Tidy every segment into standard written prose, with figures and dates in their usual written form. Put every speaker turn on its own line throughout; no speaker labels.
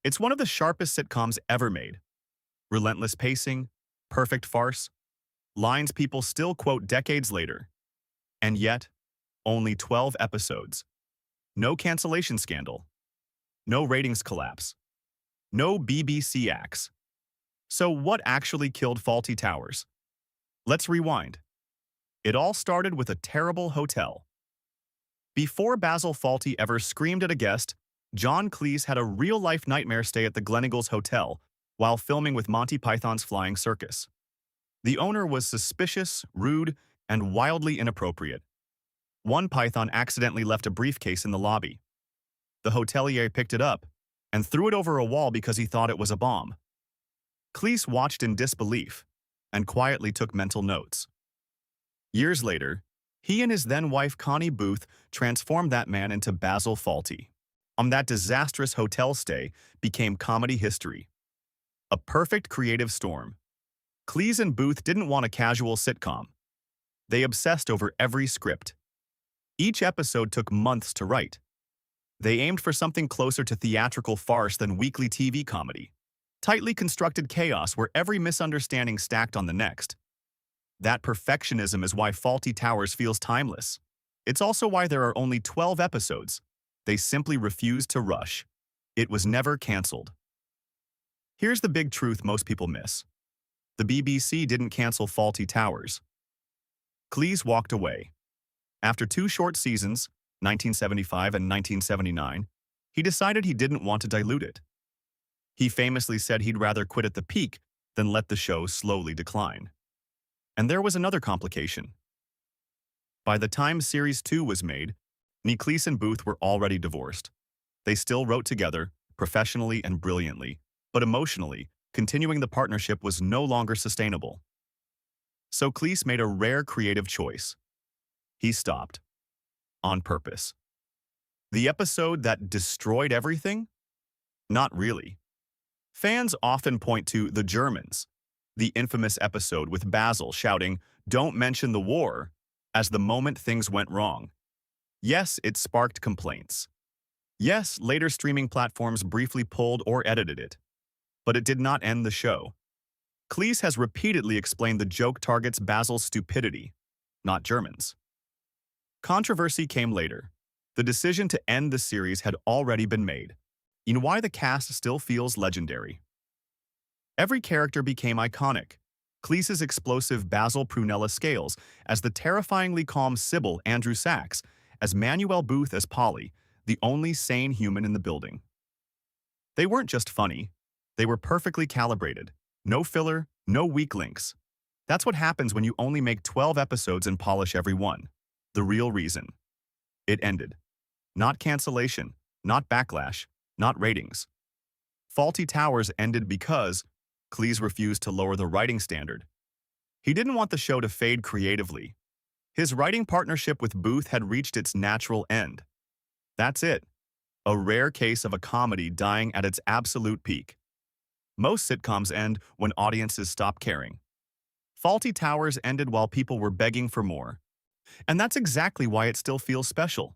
It's one of the sharpest sitcoms ever made. Relentless pacing, perfect farce, lines people still quote decades later. And yet, only 12 episodes. No cancellation scandal. No ratings collapse. No BBC axe. So what actually killed Fawlty Towers? Let's rewind. It all started with a terrible hotel. Before Basil Fawlty ever screamed at a guest, John Cleese had a real-life nightmare stay at the Gleneagles Hotel while filming with Monty Python's Flying Circus. The owner was suspicious, rude, and wildly inappropriate. One python accidentally left a briefcase in the lobby. The hotelier picked it up and threw it over a wall because he thought it was a bomb. Cleese watched in disbelief and quietly took mental notes. Years later, he and his then-wife Connie Booth transformed that man into Basil Fawlty. That disastrous hotel stay became comedy history. A perfect creative storm. Cleese and Booth didn't want a casual sitcom. They obsessed over every script. Each episode took months to write. They aimed for something closer to theatrical farce than weekly TV comedy. Tightly constructed chaos where every misunderstanding stacked on the next. That perfectionism is why Fawlty Towers feels timeless. It's also why there are only 12 episodes. They simply refused to rush. It was never canceled. Here's the big truth most people miss. The BBC didn't cancel Fawlty Towers. Cleese walked away. After 2 short seasons, 1975 and 1979, he decided he didn't want to dilute it. He famously said he'd rather quit at the peak than let the show slowly decline. And there was another complication. By the time Series 2 was made, Cleese and Booth were already divorced. They still wrote together, professionally and brilliantly, but emotionally, continuing the partnership was no longer sustainable. So Cleese made a rare creative choice. He stopped. On purpose. The episode that destroyed everything? Not really. Fans often point to The Germans, the infamous episode with Basil shouting, "Don't mention the war," as the moment things went wrong. Yes, it sparked complaints. Yes, later streaming platforms briefly pulled or edited it. But it did not end the show. Cleese has repeatedly explained the joke targets Basil's stupidity, not Germans. Controversy came later. The decision to end the series had already been made. In why the cast still feels legendary. Every character became iconic. Cleese's explosive Basil Prunella Scales as the terrifyingly calm Sybil Andrew Sachs, as Manuel Booth as Polly, the only sane human in the building. They weren't just funny. They were perfectly calibrated. No filler, no weak links. That's what happens when you only make 12 episodes and polish every one. The real reason. It ended. Not cancellation, not backlash, not ratings. Fawlty Towers ended because Cleese refused to lower the writing standard. He didn't want the show to fade creatively. His writing partnership with Booth had reached its natural end. That's it. A rare case of a comedy dying at its absolute peak. Most sitcoms end when audiences stop caring. Fawlty Towers ended while people were begging for more. And that's exactly why it still feels special.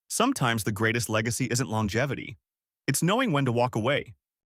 Sometimes the greatest legacy isn't longevity. It's knowing when to walk away.